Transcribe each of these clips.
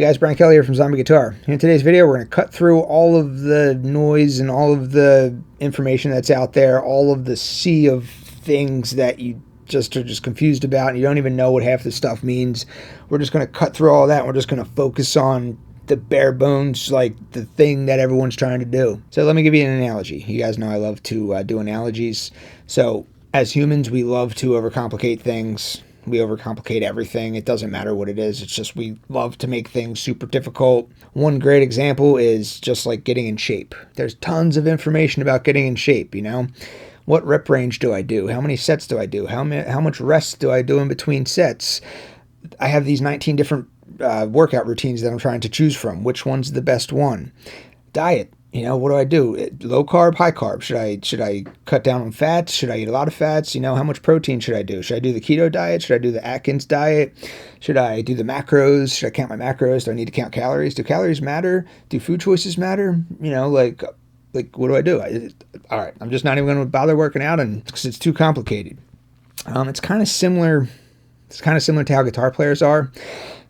Hey guys, Brian Kelly here from Zombie Guitar. In today's video, we're going to cut through all of the noise and all of the information that's out there, all of the sea of things that you are just confused about and you don't even know what half the stuff means. We're just going to cut through all that and we're just going to focus on the bare bones, like the thing that everyone's trying to do. So let me give you an analogy. You guys know I love to do analogies. So as humans, we love to overcomplicate things. We overcomplicate everything. It doesn't matter what it is. It's just we love to make things super difficult. One great example is just like getting in shape. There's tons of information about getting in shape, you know? What rep range do I do? How many sets do I do? How much rest do I do in between sets? I have these 19 different workout routines that I'm trying to choose from. Which one's the best one? Diet. You know, what do I do? Low carb, high carb. Should I cut down on fats? Should I eat a lot of fats? You know, how much protein should I do? Should I do the keto diet? Should I do the Atkins diet? Should I do the macros? Should I count my macros? Do I need to count calories? Do calories matter? Do food choices matter? You know, like what do I do? All right, I'm just not even going to bother working out, and because it's too complicated. It's kind of similar. It's kind of similar to how guitar players are.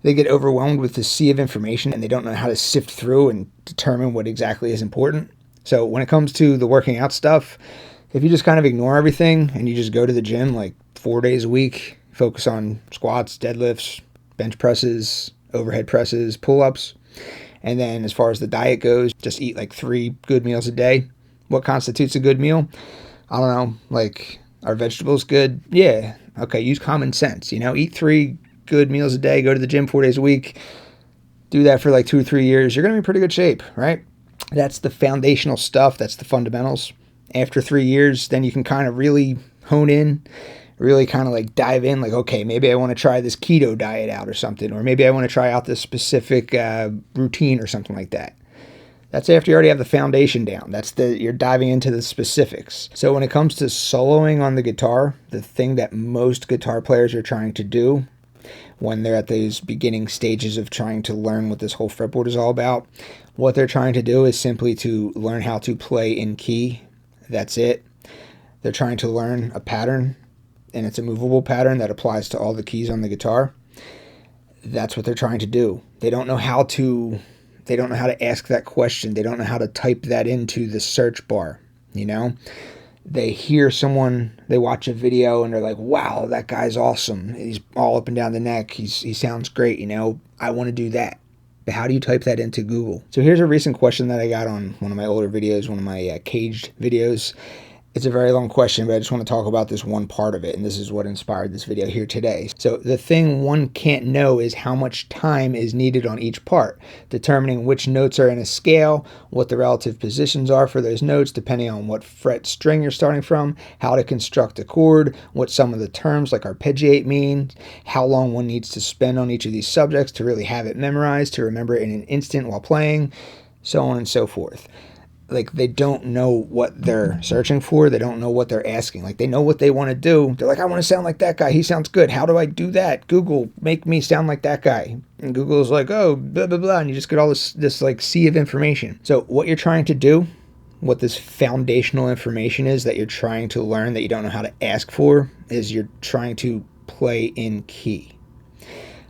They get overwhelmed with the sea of information and they don't know how to sift through and determine what exactly is important. So when it comes to the working out stuff, if you just kind of ignore everything and you just go to the gym like 4 days a week, focus on squats, deadlifts, bench presses, overhead presses, pull-ups, and then as far as the diet goes, just eat like 3 good meals a day. What constitutes a good meal? I don't know, like, are vegetables good? Yeah. Okay, use common sense, you know, eat 3 good meals a day, go to the gym 4 days a week, do that for like 2 or 3 years, you're going to be in pretty good shape, right? That's the foundational stuff. That's the fundamentals. After 3 years, then you can kind of really hone in, really kind of like dive in, like, okay, maybe I want to try this keto diet out or something, or maybe I want to try out this specific routine or something like that. That's after you already have the foundation down. You're diving into the specifics. So when it comes to soloing on the guitar, the thing that most guitar players are trying to do when they're at these beginning stages of trying to learn what this whole fretboard is all about, what they're trying to do is simply to learn how to play in key. That's it. They're trying to learn a pattern, and it's a movable pattern that applies to all the keys on the guitar. That's what they're trying to do. They don't know how to ask that question. They don't know how to type that into the search bar, you know? They hear someone, they watch a video, and they're like, wow, that guy's awesome. He's all up and down the neck. He sounds great, you know? I want to do that. But how do you type that into Google? So here's a recent question that I got on one of my older videos, one of my caged videos. It's a very long question, but I just want to talk about this one part of it, and this is what inspired this video here today. So the thing one can't know is how much time is needed on each part, determining which notes are in a scale, what the relative positions are for those notes, depending on what fret string you're starting from, how to construct a chord, what some of the terms like arpeggiate mean, how long one needs to spend on each of these subjects to really have it memorized, to remember it in an instant while playing, so on and so forth. Like, they don't know what they're searching for. They don't know what they're asking. Like, they know what they want to do. They're like, I want to sound like that guy. He sounds good. How do I do that? Google, make me sound like that guy. And Google's like, oh, blah, blah, blah. And you just get all this like sea of information. So what you're trying to do, what this foundational information is that you're trying to learn that you don't know how to ask for, is you're trying to play in key.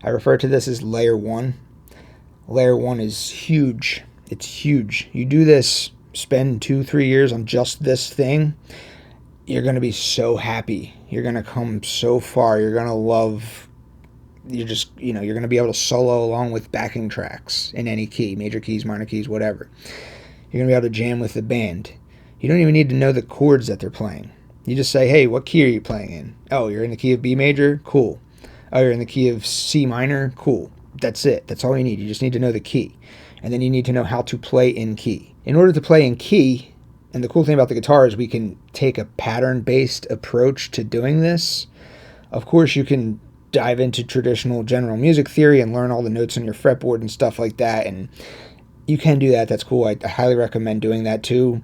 I refer to this as layer 1. Layer 1 is huge. It's huge. You do this, spend 2-3 years on just this thing, you're going to be so happy. You're going to come so far. You're going to love, you're going to be able to solo along with backing tracks in any key, major keys, minor keys, whatever. You're going to be able to jam with the band. You don't even need to know the chords that they're playing. You just say, hey, what key are you playing in? Oh, you're in the key of B major? Cool. Oh, you're in the key of C minor? Cool. That's it. That's all you need. You just need to know the key. And then you need to know how to play in key. In order to play in key, and the cool thing about the guitar is we can take a pattern-based approach to doing this. Of course, you can dive into traditional general music theory and learn all the notes on your fretboard and stuff like that, and you can do that. That's cool. I highly recommend doing that too.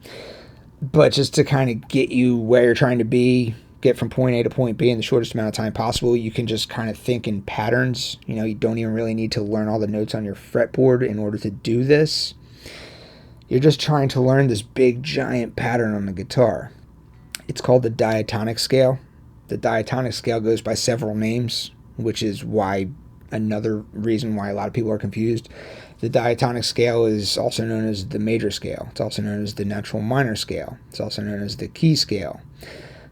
But just to kind of get you where you're trying to be, get from point A to point B in the shortest amount of time possible, you can just kind of think in patterns. You know, you don't even really need to learn all the notes on your fretboard in order to do this. You're just trying to learn this big, giant pattern on the guitar. It's called the diatonic scale. The diatonic scale goes by several names, which is why another reason why a lot of people are confused. The diatonic scale is also known as the major scale. It's also known as the natural minor scale. It's also known as the key scale,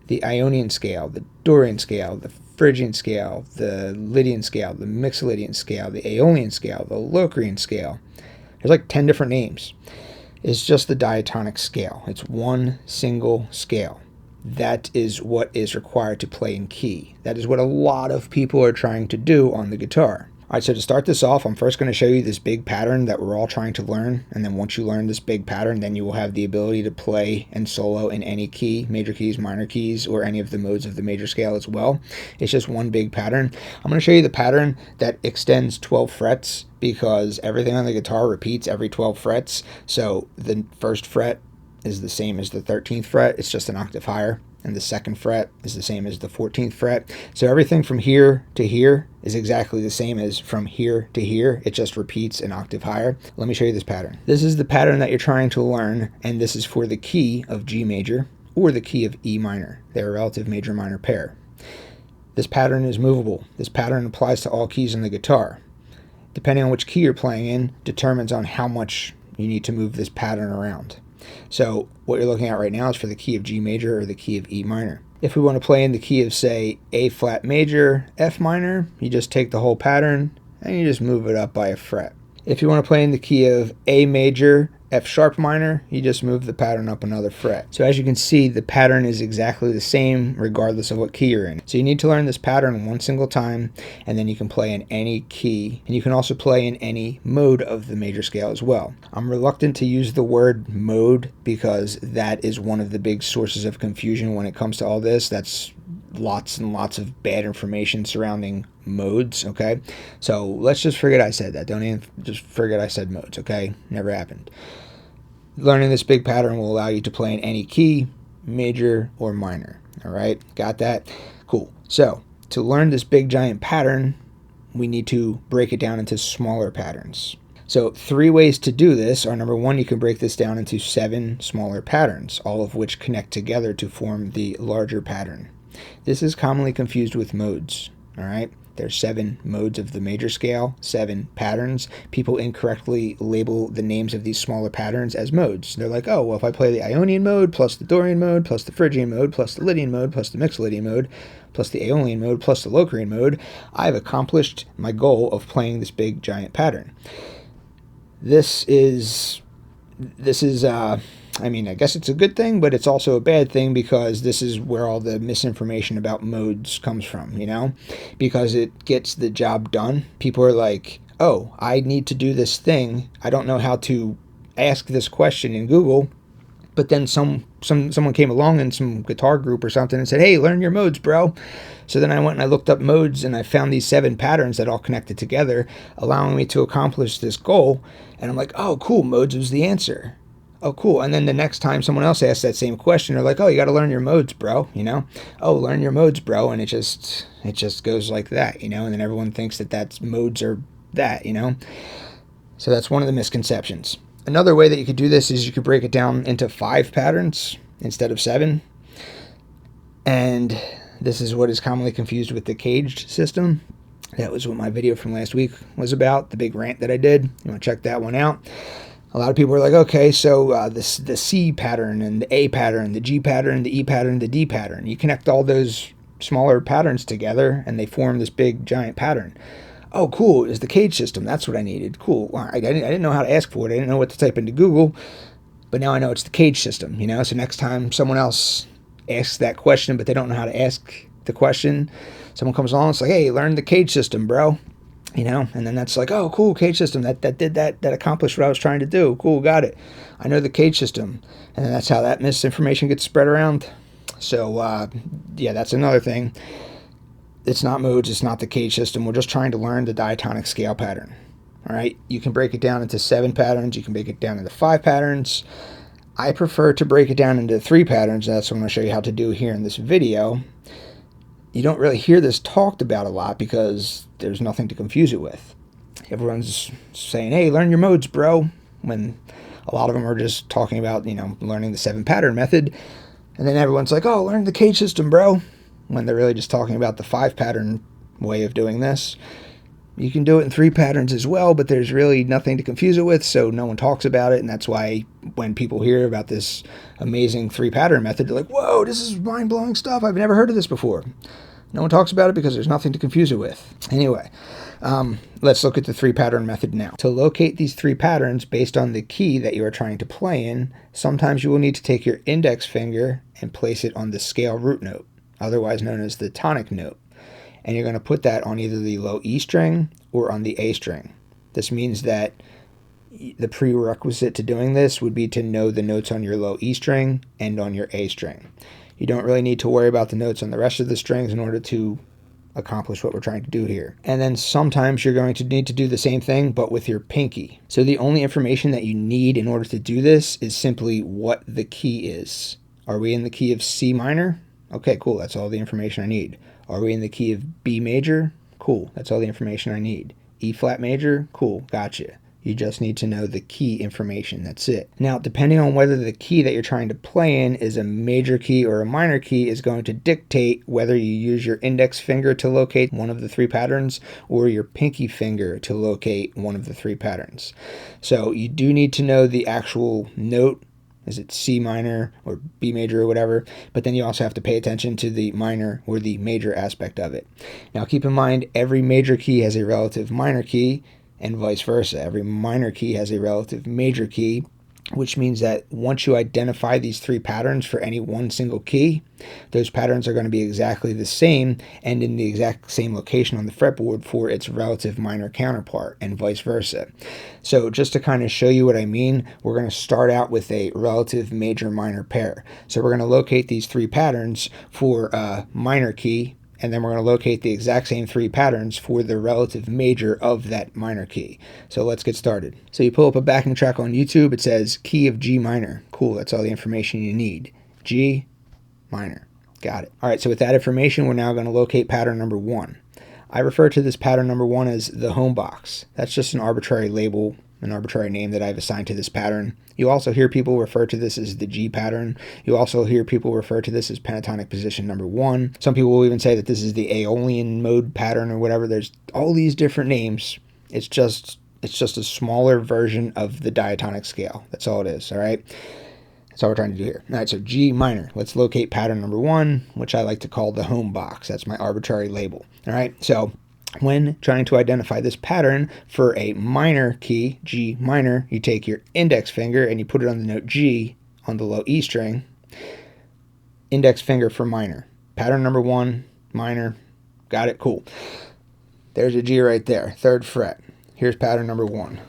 the Ionian scale, the Dorian scale, the Phrygian scale, the Lydian scale, the Mixolydian scale, the Aeolian scale, the Locrian scale. There's like 10 different names. It's just the diatonic scale. It's one single scale. That is what is required to play in key. That is what a lot of people are trying to do on the guitar. All right, so to start this off, I'm first going to show you this big pattern that we're all trying to learn. And then once you learn this big pattern, then you will have the ability to play and solo in any key, major keys, minor keys, or any of the modes of the major scale as well. It's just one big pattern. I'm going to show you the pattern that extends 12 frets because everything on the guitar repeats every 12 frets. So the first fret is the same as the 13th fret. It's just an octave higher. And the second fret is the same as the 14th fret. So everything from here to here is exactly the same as from here to here. It just repeats an octave higher. Let me show you this pattern. This is the pattern that you're trying to learn, and this is for the key of G major or the key of E minor. They're a relative major-minor pair. This pattern is movable. This pattern applies to all keys on the guitar. Depending on which key you're playing in determines on how much you need to move this pattern around. So what you're looking at right now is for the key of G major or the key of E minor. If we want to play in the key of, say, A flat major, F minor, you just take the whole pattern and you just move it up by a fret. If you want to play in the key of A major, F sharp minor, you just move the pattern up another fret. So as you can see, the pattern is exactly the same regardless of what key you're in. So you need to learn this pattern one single time, and then you can play in any key, and you can also play in any mode of the major scale as well. I'm reluctant to use the word mode because that is one of the big sources of confusion when it comes to all this. That's lots and lots of bad information surrounding modes, okay? So let's just forget I said that. Don't even just forget I said modes, okay? Never happened. Learning this big pattern will allow you to play in any key, major or minor, all right? Got that? Cool. So to learn this big giant pattern, we need to break it down into smaller patterns. So 3 ways to do this are, number 1, you can break this down into 7 smaller patterns, all of which connect together to form the larger pattern. This is commonly confused with modes, all right? There's 7 modes of the major scale, 7 patterns. People incorrectly label the names of these smaller patterns as modes. They're like, oh, well, if I play the Ionian mode, plus the Dorian mode, plus the Phrygian mode, plus the Lydian mode, plus the Mixolydian mode, plus the Aeolian mode, plus the Locrian mode, I've accomplished my goal of playing this big giant pattern. This is I mean, I guess it's a good thing, but it's also a bad thing because this is where all the misinformation about modes comes from, you know? Because it gets the job done. People are like, oh, I need to do this thing. I don't know how to ask this question in Google. But then someone came along in some guitar group or something and said, hey, learn your modes, bro. So then I went and I looked up modes and I found these 7 patterns that all connected together, allowing me to accomplish this goal. And I'm like, oh, cool, modes was the answer. Oh, cool. And then the next time someone else asks that same question, they're like, oh, you got to learn your modes, bro, you know? Oh, learn your modes, bro. And it just goes like that, you know? And then everyone thinks that that's modes are that, you know? So that's one of the misconceptions. Another way that you could do this is you could break it down into 5 patterns instead of 7. And this is what is commonly confused with the caged system. That was what my video from last week was about, the big rant that I did. You want to check that one out. A lot of people are like, okay, so the C pattern and the A pattern, the G pattern, the E pattern, the D pattern. You connect all those smaller patterns together and they form this big giant pattern. Oh, cool, is the cage system. That's what I needed. Cool. I didn't know how to ask for it. I didn't know what to type into Google, but now I know it's the cage system, you know? So next time someone else asks that question, but they don't know how to ask the question, someone comes along and it's like, hey, learn the cage system, bro. You know, and then that's like, oh, cool, cage system. That accomplished what I was trying to do. Cool, got it. I know the cage system. And then that's how that misinformation gets spread around. So, yeah, that's another thing. It's not modes. It's not the cage system. We're just trying to learn the diatonic scale pattern. All right. You can break it down into 7 patterns. You can break it down into 5 patterns. I prefer to break it down into 3 patterns. That's what I'm going to show you how to do here in this video. You don't really hear this talked about a lot because there's nothing to confuse it with. Everyone's saying, hey, learn your modes, bro, when a lot of them are just talking about, you know, learning the 7 pattern method. And then everyone's like, oh, learn the cage system, bro, when they're really just talking about the 5 pattern way of doing this. You can do it in 3 patterns as well, but there's really nothing to confuse it with, so no one talks about it, and that's why when people hear about this amazing 3 pattern method, they're like, whoa, this is mind-blowing stuff. I've never heard of this before. No one talks about it because there's nothing to confuse it with. Anyway, let's look at the 3 pattern method now. To locate these 3 patterns based on the key that you are trying to play in, sometimes you will need to take your index finger and place it on the scale root note, otherwise known as the tonic note. And you're going to put that on either the low E string or on the A string. This means that the prerequisite to doing this would be to know the notes on your low E string and on your A string. You don't really need to worry about the notes on the rest of the strings in order to accomplish what we're trying to do here. And then sometimes you're going to need to do the same thing, but with your pinky. So the only information that you need in order to do this is simply what the key is. Are we in the key of C minor? Okay, cool, that's all the information I need. Are we in the key of B major? Cool, that's all the information I need. E flat major? Cool, gotcha. You just need to know the key information, that's it. Now, depending on whether the key that you're trying to play in is a major key or a minor key is going to dictate whether you use your index finger to locate one of the 3 patterns or your pinky finger to locate one of the 3 patterns. So you do need to know the actual note. Is it C minor or B major or whatever? But then you also have to pay attention to the minor or the major aspect of it. Now keep in mind, every major key has a relative minor key and vice versa. Every minor key has a relative major key, which means that once you identify these 3 patterns for any one single key, those patterns are going to be exactly the same and in the exact same location on the fretboard for its relative minor counterpart and vice versa. So just to kind of show you what I mean, we're going to start out with a relative major minor pair. So we're going to locate these 3 patterns for a minor key, and then we're going to locate the exact same 3 patterns for the relative major of that minor key. So let's get started. So you pull up a backing track on YouTube, it says key of G minor. Cool, that's all the information you need. G minor, got it. All right, so with that information, we're now going to locate pattern number 1. I refer to this pattern number 1 as the home box. That's just an arbitrary label, an arbitrary name that I've assigned to this pattern. You also hear people refer to this as the G pattern. You also hear people refer to this as pentatonic position number 1. Some people will even say that this is the Aeolian mode pattern or whatever. There's all these different names. It's just a smaller version of the diatonic scale. That's all it is, all right? That's all we're trying to do here. All right, so G minor. Let's locate pattern number 1, which I like to call the home box. That's my arbitrary label, all right? So when trying to identify this pattern for a minor key, G minor, you take your index finger and you put it on the note G on the low E string. Index finger for minor. Pattern number 1, minor. Got it? Cool. There's a G right there, 3rd fret. Here's pattern number 1.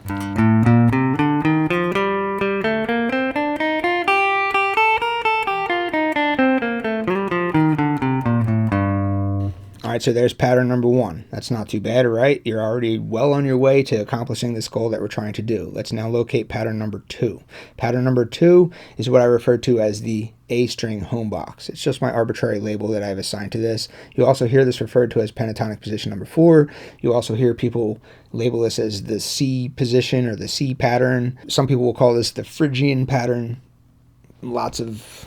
All right, so there's pattern number 1. That's not too bad, right? You're already well on your way to accomplishing this goal that we're trying to do. Let's now locate pattern number 2. Pattern number 2 is what I refer to as the A string home box. It's just my arbitrary label that I've assigned to this. You also hear this referred to as pentatonic position number 4. You also hear people label this as the C position or the C pattern. Some people will call this the Phrygian pattern. Lots of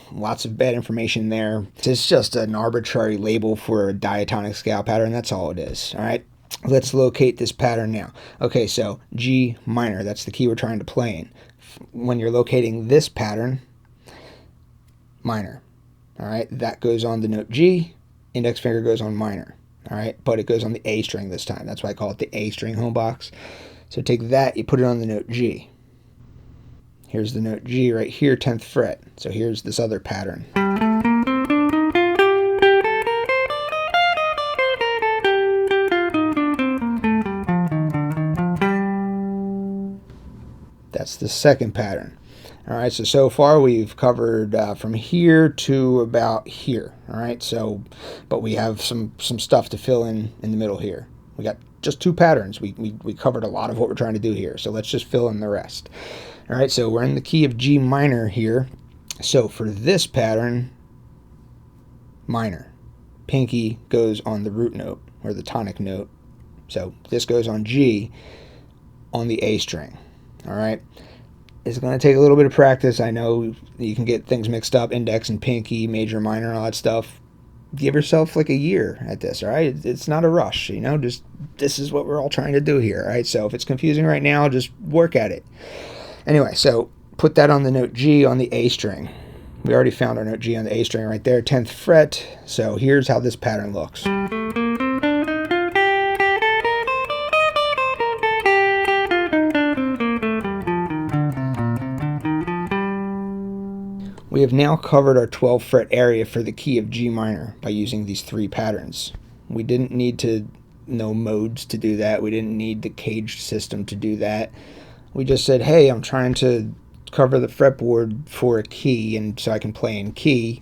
bad information there. It's just an arbitrary label for a diatonic scale pattern. That's all it is. All right, let's locate this pattern now. Okay, so G minor, that's the key we're trying to play in. When you're locating this pattern, minor, all right, that goes on the note G, index finger goes on minor, all right, but it goes on the A string this time. That's why I call it the A string home box. So take that, you put it on the note G. Here's the note G right here, 10th fret. So here's this other pattern. That's the 2nd pattern. All right, so far we've covered from here to about here. All right, so, but we have some stuff to fill in the middle here. We got just 2 patterns. We covered a lot of what we're trying to do here, so let's just fill in the rest. All right, so we're in the key of G minor here. So for this pattern, minor, pinky goes on the root note or the tonic note. So this goes on G on the A string. All right, it's going to take a little bit of practice. I know you can get things mixed up, index and pinky, major, minor, and all that stuff. Give yourself like a year at this, all right? It's not a rush, you know, just this is what we're all trying to do here, right? So if it's confusing right now, just work at it. Anyway, so put that on the note G on the A string. We already found our note G on the A string right there, 10th fret. So here's how this pattern looks. We have now covered our 12th fret area for the key of G minor by using these 3 patterns. We didn't need to know modes to do that. We didn't need the caged system to do that. We just said, hey, I'm trying to cover the fretboard for a key, and so I can play in key.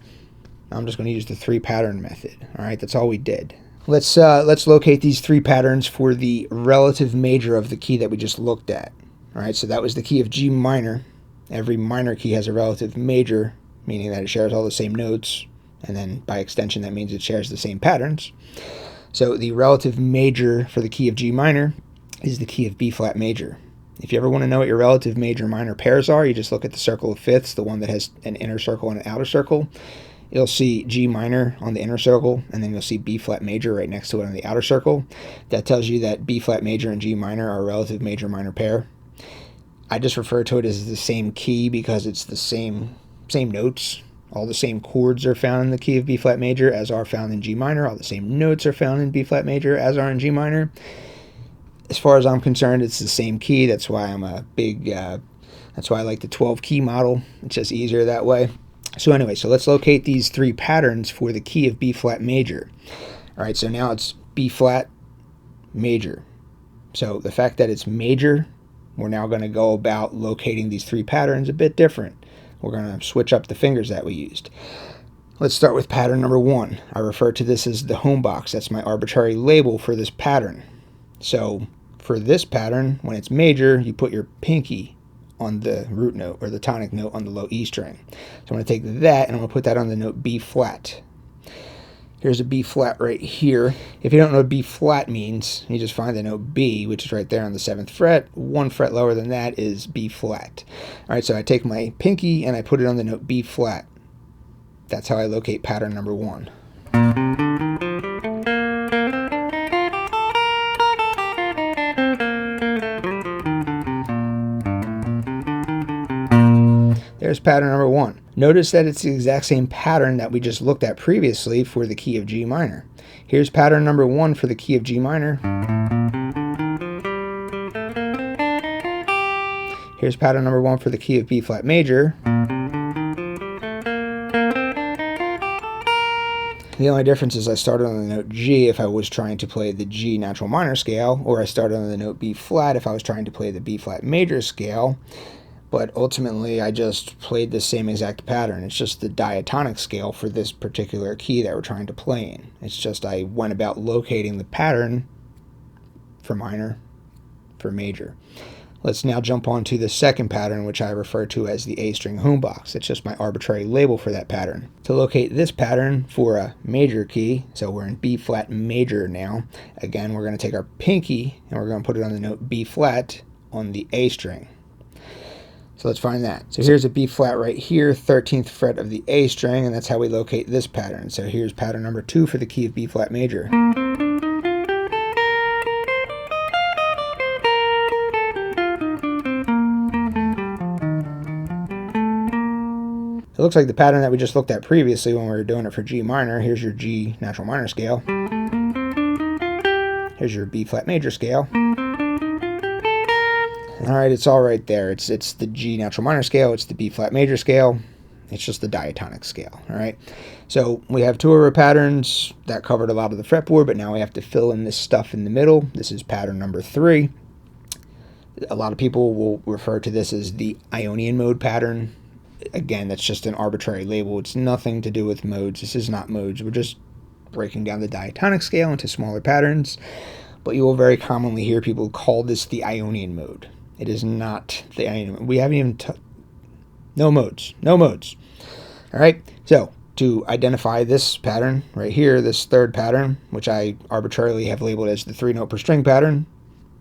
I'm just going to use the 3 pattern method. All right, that's all we did. Let's locate these 3 patterns for the relative major of the key that we just looked at. All right, so that was the key of G minor. Every minor key has a relative major, meaning that it shares all the same notes, and then by extension that means it shares the same patterns. So the relative major for the key of G minor is the key of B flat major. If you ever want to know what your relative major minor pairs are, you just look at the circle of fifths, the one that has an inner circle and an outer circle. You'll see G minor on the inner circle, and then you'll see B flat major right next to it on the outer circle. That tells you that B flat major and G minor are a relative major minor pair. I just refer to it as the same key because it's the same notes. All the same chords are found in the key of B flat major as are found in G minor. All the same notes are found in B flat major as are in G minor. As far as I'm concerned, it's the same key. That's why I'm that's why I like the 12 key model. It's just easier that way. So anyway, so let's locate these 3 patterns for the key of B flat major. All right, so now it's B flat major. So the fact that it's major, we're now going to go about locating these 3 patterns a bit different. We're going to switch up the fingers that we used. Let's start with pattern number 1. I refer to this as the home box. That's my arbitrary label for this pattern. So for this pattern, when it's major, you put your pinky on the root note or the tonic note on the low E string. So I'm going to take that and I'm going to put that on the note B flat. Here's a B flat right here. If you don't know what B flat means, you just find the note B, which is right there on the 7th fret. 1 fret lower than that is B flat. All right, so I take my pinky and I put it on the note B flat. That's how I locate pattern number 1. There's pattern number 1. Notice that it's the exact same pattern that we just looked at previously for the key of G minor. Here's pattern number 1 for the key of G minor. Here's pattern number 1 for the key of B flat major. The only difference is I started on the note G if I was trying to play the G natural minor scale, or I started on the note B flat if I was trying to play the B flat major scale. But ultimately, I just played the same exact pattern. It's just the diatonic scale for this particular key that we're trying to play in. It's just I went about locating the pattern for minor, for major. Let's now jump on to the second pattern, which I refer to as the A string home box. It's just my arbitrary label for that pattern. To locate this pattern for a major key, so we're in B flat major now. Again, we're going to take our pinky and we're going to put it on the note B flat on the A string. So let's find that. So here's a B flat right here, 13th fret of the A string, and that's how we locate this pattern. So here's pattern number 2 for the key of B flat major. It looks like the pattern that we just looked at previously when we were doing it for G minor. Here's your G natural minor scale. Here's your B flat major scale. All right, it's all right there. It's the G natural minor scale. It's the B flat major scale. It's just the diatonic scale. All right. So we have 2 of our patterns that covered a lot of the fretboard, but now we have to fill in this stuff in the middle. This is pattern number 3. A lot of people will refer to this as the Ionian mode pattern. Again, that's just an arbitrary label. It's nothing to do with modes. This is not modes. We're just breaking down the diatonic scale into smaller patterns. But you will very commonly hear people call this the Ionian mode. It is not the Ionian mode. We haven't even... No modes. No modes. All right. So to identify this pattern right here, this third pattern, which I arbitrarily have labeled as the 3-note per string pattern,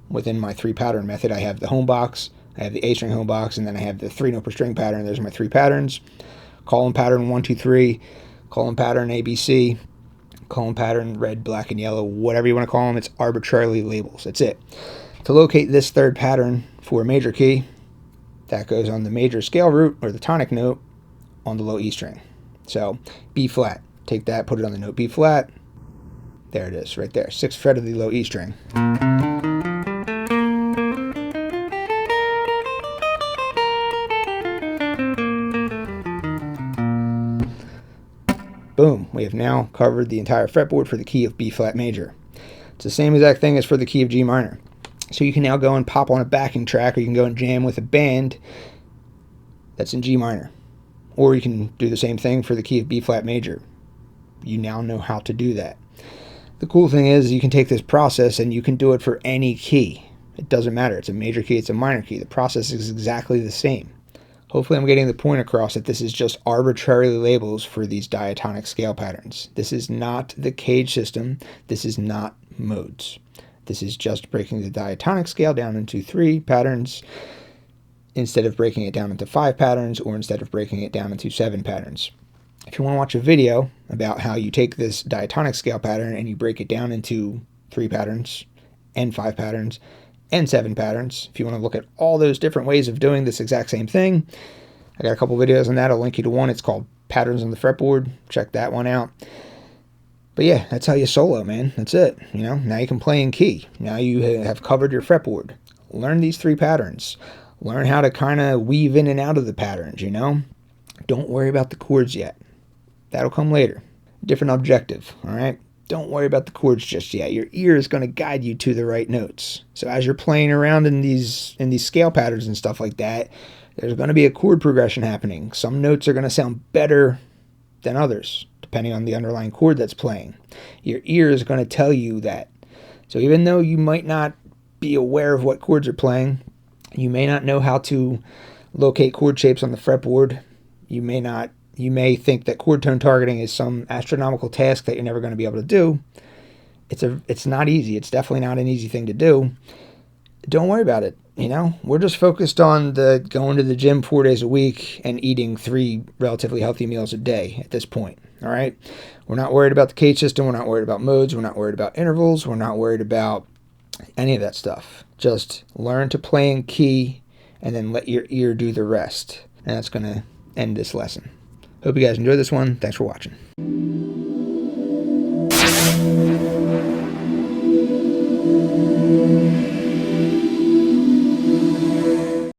within my 3 pattern method, I have the home box, I have the A string home box, and then I have the 3-note per string pattern. Those are my 3 patterns. Call them pattern 1, 2, 3. Call them pattern ABC. column pattern, red, black, and yellow, whatever you want to call them. It's arbitrarily labels. That's it. To locate this third pattern for a major key, that goes on the major scale root or the tonic note on the low E string. So B flat, take that, put it on the note B flat. There it is, right there, 6th fret of the low E string. Boom, we have now covered the entire fretboard for the key of B flat major. It's the same exact thing as for the key of G minor. So you can now go and pop on a backing track, or you can go and jam with a band that's in G minor. Or you can do the same thing for the key of B flat major. You now know how to do that. The cool thing is you can take this process and you can do it for any key. It doesn't matter. It's a major key, it's a minor key. The process is exactly the same. Hopefully I'm getting the point across that this is just arbitrary labels for these diatonic scale patterns. This is not the Cage system. This is not modes. This is just breaking the diatonic scale down into 3 patterns instead of breaking it down into 5 patterns, or instead of breaking it down into 7 patterns. If you want to watch a video about how you take this diatonic scale pattern and you break it down into 3 patterns and 5 patterns and 7 patterns, if you want to look at all those different ways of doing this exact same thing, I got a couple videos on that. I'll link you to one. It's called Patterns on the Fretboard. Check that one out. But yeah, that's how you solo, man. That's it. You know, now you can play in key. Now you have covered your fretboard. Learn these 3 patterns. Learn how to kind of weave in and out of the patterns, you know? Don't worry about the chords yet. That'll come later. Different objective, all right? Don't worry about the chords just yet. Your ear is going to guide you to the right notes. So as you're playing around in these scale patterns and stuff like that, there's going to be a chord progression happening. Some notes are going to sound better than others, depending on the underlying chord that's playing. Your ear is going to tell you that. So even though you might not be aware of what chords are playing, you may not know how to locate chord shapes on the fretboard. You may think that chord tone targeting is some astronomical task that you're never going to be able to do. It's not easy. It's definitely not an easy thing to do. Don't worry about it. You know, we're just focused on the going to the gym 4 days a week and eating 3 relatively healthy meals a day at this point. All right. We're not worried about the Cage system. We're not worried about modes. We're not worried about intervals. We're not worried about any of that stuff. Just learn to play in key and then let your ear do the rest. And that's going to end this lesson. Hope you guys enjoyed this one. Thanks for watching.